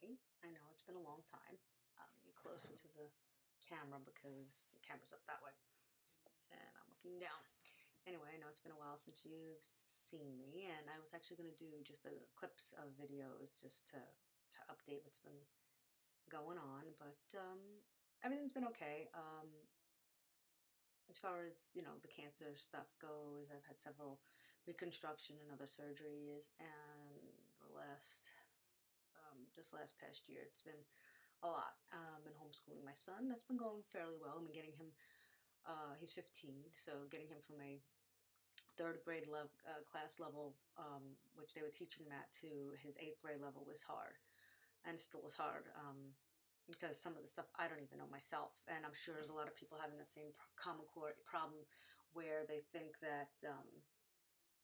Hi. I know it's been a long time. Get closer to the camera because the camera's up that way and I'm looking down. Anyway, I know it's been a while since you've seen me, and I was actually going to do just the clips of videos just to update what's been going on, but everything's been okay. As far as, the cancer stuff goes, I've had several reconstruction and other surgeries, and this last past year, it's been a lot. Been homeschooling my son. That's been going fairly well. I've been getting him, he's 15, so getting him from a third grade class level, which they were teaching him at, to his eighth grade level was hard, and still is hard, because some of the stuff I don't even know myself, and I'm sure there's a lot of people having that same common core problem where they think that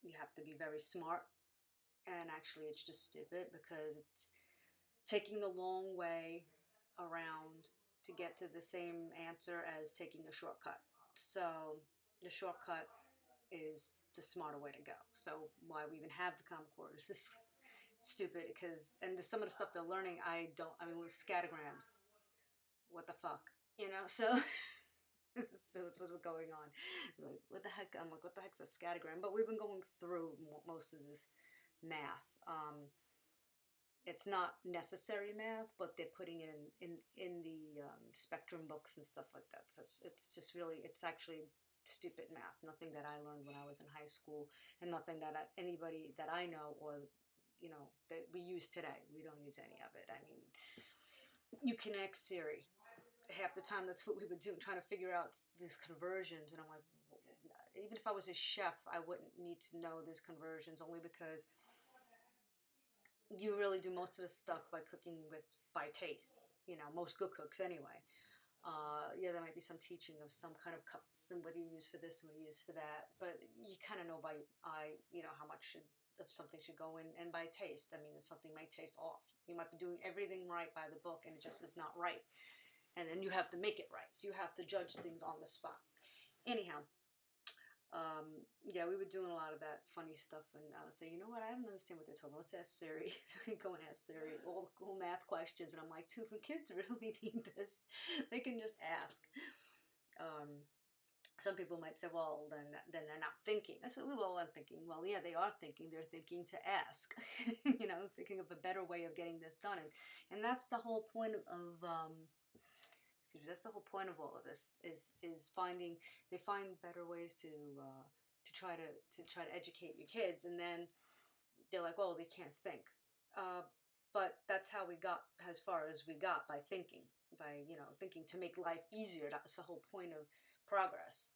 you have to be very smart, and actually it's just stupid because it's taking the long way around to get to the same answer as taking a shortcut. So the shortcut is the smarter way to go. So why we even have the Common Core is just stupid because, and some of the stuff they're learning, I mean, with scattergrams, what the fuck, so this is what's going on. Like, what the heck? I'm like, what the heck's a scattergram? But we've been going through most of this math. It's not necessary math, but they're putting it in the spectrum books and stuff like that. So it's just really, it's actually stupid math. Nothing that I learned when I was in high school, and nothing that anybody that I know or that we use today. We don't use any of it. I mean, you can ask Siri. Half the time, that's what we would do, trying to figure out these conversions. And I'm like, even if I was a chef, I wouldn't need to know these conversions, only because you really do most of the stuff by cooking by taste. Most good cooks anyway. Yeah, there might be some teaching of some kind of cups and what do you use for this and what do you use for that, but you kind of know by eye, how much of something should go in, and by taste. I mean, if something might taste off, you might be doing everything right by the book, and it just is not right, and then you have to make it right. So you have to judge things on the spot. Anyhow, yeah, we were doing a lot of that funny stuff, and I would say, you know what, I don't understand what they're talking about. Let's ask Siri. So we go and ask Siri all math questions, and I'm like, dude, when kids really need this, they can just ask. Some people might say, well, then they're not thinking. I said, well, I'm thinking. Well, yeah, they are thinking. They're thinking to ask, thinking of a better way of getting this done, and that's the whole point of excuse me, that's the whole point of all of this is finding. They find better ways to try to educate your kids, and then they're like, well, they can't think. But that's how we got as far as we got, by thinking, by thinking to make life easier. That's the whole point of progress.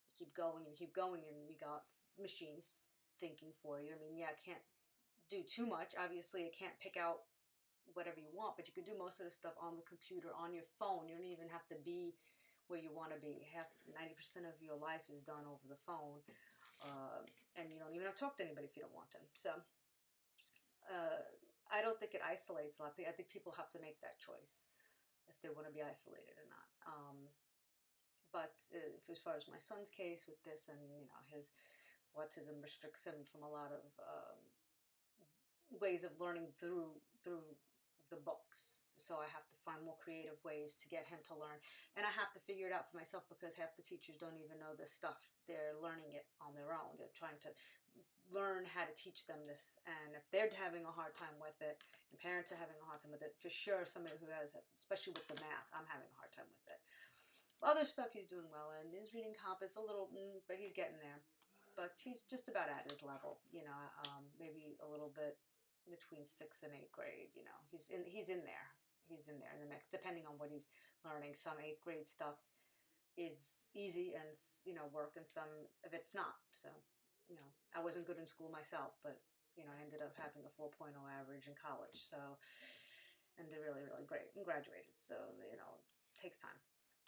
You keep going and keep going, and you got machines thinking for you. I mean, yeah, I can't do too much. Obviously, I can't pick out whatever you want, but you can do most of the stuff on the computer, on your phone. You don't even have to be where you want to be. 90% of your life is done over the phone, and you don't even have to talk to anybody if you don't want to. So I don't think it isolates a lot. I think people have to make that choice if they want to be isolated or not. But as far as my son's case with this, and his autism restricts him from a lot of ways of learning through the books. So I have to find more creative ways to get him to learn. And I have to figure it out for myself, because half the teachers don't even know this stuff. They're learning it on their own. They're trying to learn how to teach them this. And if they're having a hard time with it, and parents are having a hard time with it, for sure somebody who has, especially with the math, I'm having a hard time with it. Other stuff he's doing well in. His reading comp is a little, but he's getting there. But he's just about at his level, maybe a little bit between 6th and 8th grade. He's in there. He's in there in the mix, depending on what he's learning. Some 8th grade stuff is easy and work, and some of it's not. So, I wasn't good in school myself, but I ended up having a 4.0 average in college. So, and did really, really great and graduated. So, it takes time.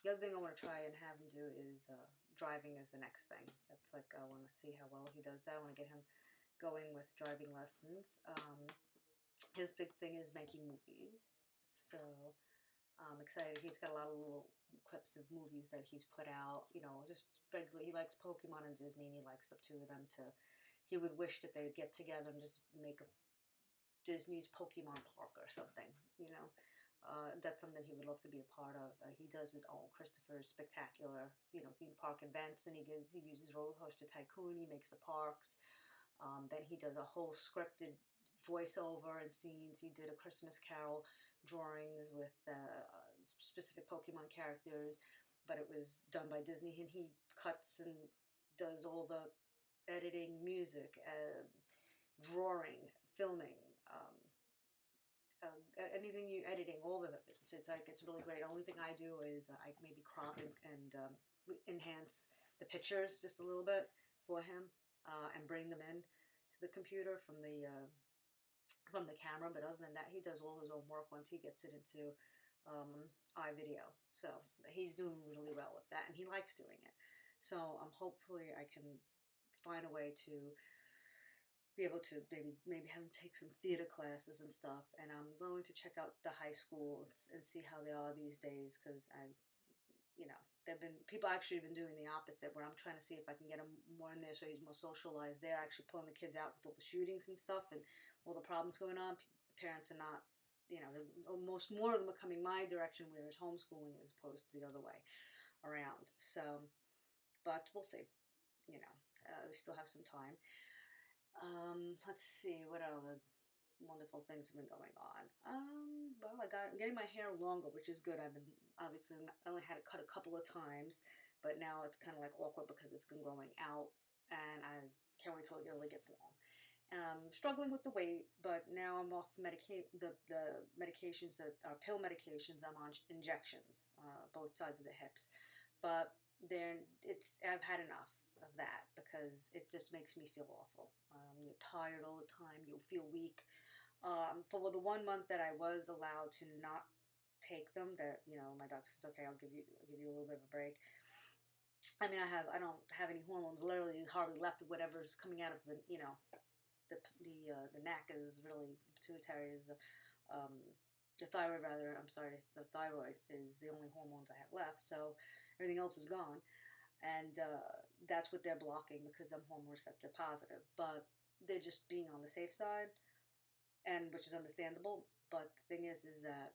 The other thing I want to try and have him do is driving is the next thing. That's like, I want to see how well he does that. I want to get him going with driving lessons. His big thing is making movies. So I'm excited. He's got a lot of little clips of movies that he's put out. Just regularly. He likes Pokemon and Disney, and he likes the two of them to. He would wish that they'd get together and just make Disney's Pokemon Park or something, you know. That's something he would love to be a part of. He does his own Christopher's spectacular, you know, theme park events, and he uses Roller Coaster Tycoon. He makes the parks. Then he does a whole scripted voiceover and scenes. He did a Christmas Carol drawings with specific Pokemon characters, but it was done by Disney, and he cuts and does all the editing, music, drawing, filming. Anything you editing, all of it. It's like it's really great. The only thing I do is I maybe crop and enhance the pictures just a little bit for him and bring them in to the computer from the camera. But other than that, he does all his own work once he gets it into iVideo. So he's doing really well with that, and he likes doing it. So hopefully I can find a way to be able to maybe have them take some theater classes and stuff. And I'm going to check out the high schools and see how they are these days, because you know, people actually been doing the opposite, where I'm trying to see if I can get him more in there so he's more socialized. They're actually pulling the kids out with all the shootings and stuff and all the problems going on. Parents are not, you know, more of them are coming my direction, whereas homeschooling as opposed to the other way around. So, but we'll see. You know, we still have some time. Let's see, what other wonderful things have been going on. Well, I'm getting my hair longer, which is good. I only had it cut a couple of times, but now it's kind of like awkward because it's been growing out, and I can't wait till it really gets long. Struggling with the weight, but now I'm off the medications that are pill medications. I'm on injections, both sides of the hips, but I've had enough of that, because it just makes me feel awful. You're tired all the time. You'll feel weak. For the 1 month that I was allowed to not take them, that, you know, my doctor says, okay, I'll give you a little bit of a break. I mean, I don't have any hormones. Literally, hardly left of whatever's coming out of the, you know, the neck is really pituitary is the thyroid rather. I'm sorry, the thyroid is the only hormones I have left. So everything else is gone. And that's what they're blocking, because I'm hormone receptor positive. But they're just being on the safe side, and which is understandable. But the thing is that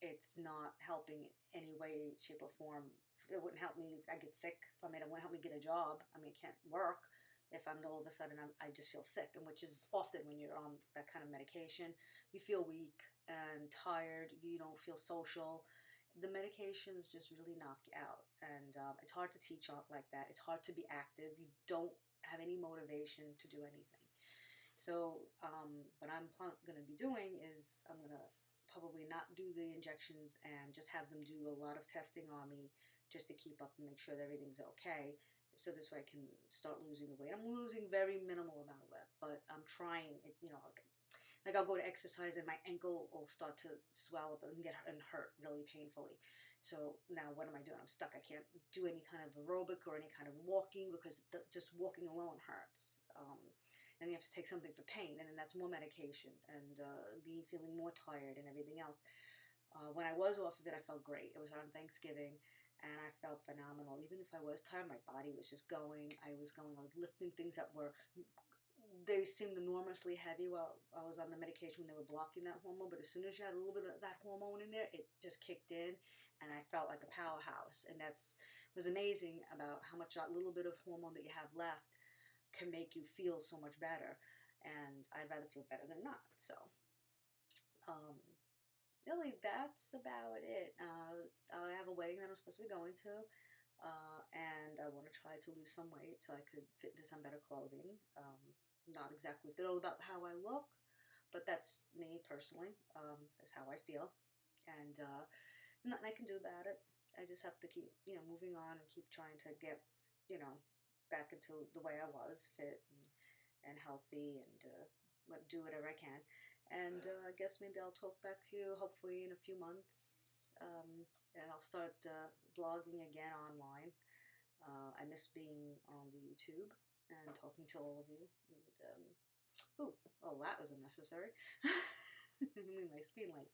it's not helping any way, shape, or form. It wouldn't help me if I get sick from it. It wouldn't help me get a job. I mean, I can't work if I'm all of a sudden I just feel sick, and which is often when you're on that kind of medication. You feel weak and tired. You don't feel social. The medications just really knock you out, and it's hard to teach on like that. It's hard to be active. You don't have any motivation to do anything. So what I'm going to be doing is I'm going to probably not do the injections and just have them do a lot of testing on me just to keep up and make sure that everything's okay. So this way I can start losing the weight. I'm losing very minimal amount of weight, but I'm trying. You know, like I'll go to exercise and my ankle will start to swell up and hurt really painfully. So now what am I doing? I'm stuck. I can't do any kind of aerobic or any kind of walking, because just walking alone hurts. And you have to take something for pain, and then that's more medication, and feeling more tired and everything else. When I was off of it, I felt great. It was on Thanksgiving, and I felt phenomenal. Even if I was tired, my body was just going. I was lifting things that they seemed enormously heavy while I was on the medication when they were blocking that hormone. But as soon as you had a little bit of that hormone in there, it just kicked in, and I felt like a powerhouse. And was amazing about how much that little bit of hormone that you have left can make you feel so much better. And I'd rather feel better than not. So, really, that's about it. I have a wedding that I'm supposed to be going to. And I want to try to lose some weight so I could fit into some better clothing. Not exactly thrilled about how I look, but that's me personally. That's how I feel, and nothing I can do about it. I just have to keep, moving on and keep trying to get, back into the way I was, fit and healthy, and do whatever I can. And I guess maybe I'll talk back to you hopefully in a few months, and I'll start blogging again online. I miss being on the YouTube and talking to all of you. And, that was unnecessary. My screen light.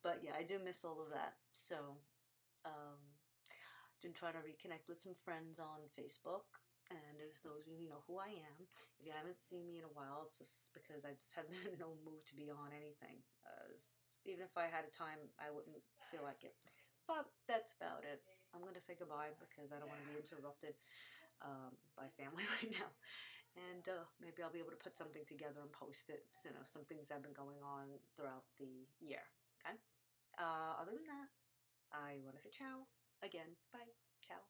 But yeah, I do miss all of that. So, been trying to reconnect with some friends on Facebook. And if those of you know who I am, if you haven't seen me in a while, it's just because I just have been in no mood to be on anything. Even if I had a time, I wouldn't feel like it. But that's about it. I'm going to say goodbye because I don't want to be interrupted by family right now. And maybe I'll be able to put something together and post it. You know, some things that have been going on throughout the year. Okay? Other than that, I want to say ciao again. Bye. Ciao.